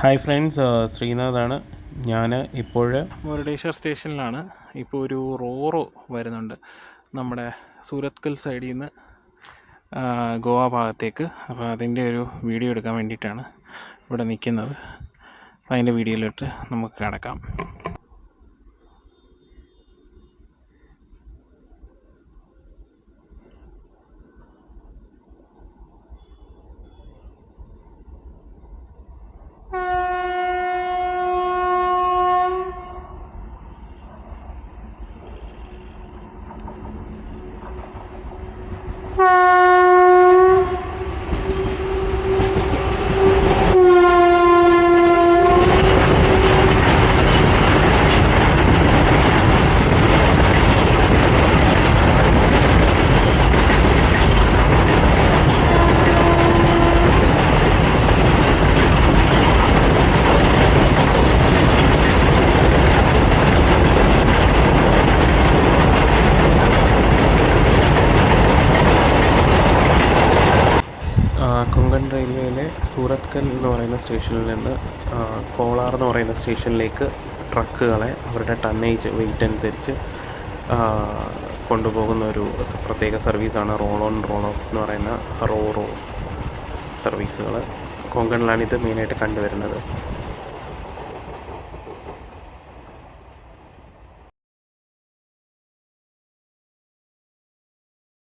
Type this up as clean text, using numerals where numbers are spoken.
Hi friends, ശ്രീനാഥാണ്. ഞാൻ ഇപ്പോൾ മുരുടേശ്വർ സ്റ്റേഷനിലാണ്. ഇപ്പോൾ ഒരു റോറോ വരുന്നുണ്ട് നമ്മുടെ സൂരത്കൽ സൈഡിൽ നിന്ന് ഗോവ ഭാഗത്തേക്ക്. അപ്പോൾ അതിൻ്റെ ഒരു വീഡിയോ എടുക്കാൻ വേണ്ടിയിട്ടാണ് ഇവിടെ നിൽക്കുന്നത്. അതിൻ്റെ വീഡിയോയിലോട്ട് നമുക്ക് കിടക്കാം. കൊങ്കൺ റെയിൽവേയിലെ സൂറത്കൽ എന്ന് പറയുന്ന സ്റ്റേഷനിൽ നിന്ന് കോളാർ എന്ന് പറയുന്ന സ്റ്റേഷനിലേക്ക് ട്രക്കുകളെ അവരുടെ ടണ്ണേജ് വെയിറ്റ് അനുസരിച്ച് കൊണ്ടുപോകുന്ന ഒരു പ്രത്യേക സർവീസാണ് റോൾ ഓൺ റോൾ ഓഫ് എന്ന് പറയുന്ന റോറോ സർവീസുകൾ. കൊങ്കണിലാണിത് മെയിനായിട്ട് കണ്ടുവരുന്നത്.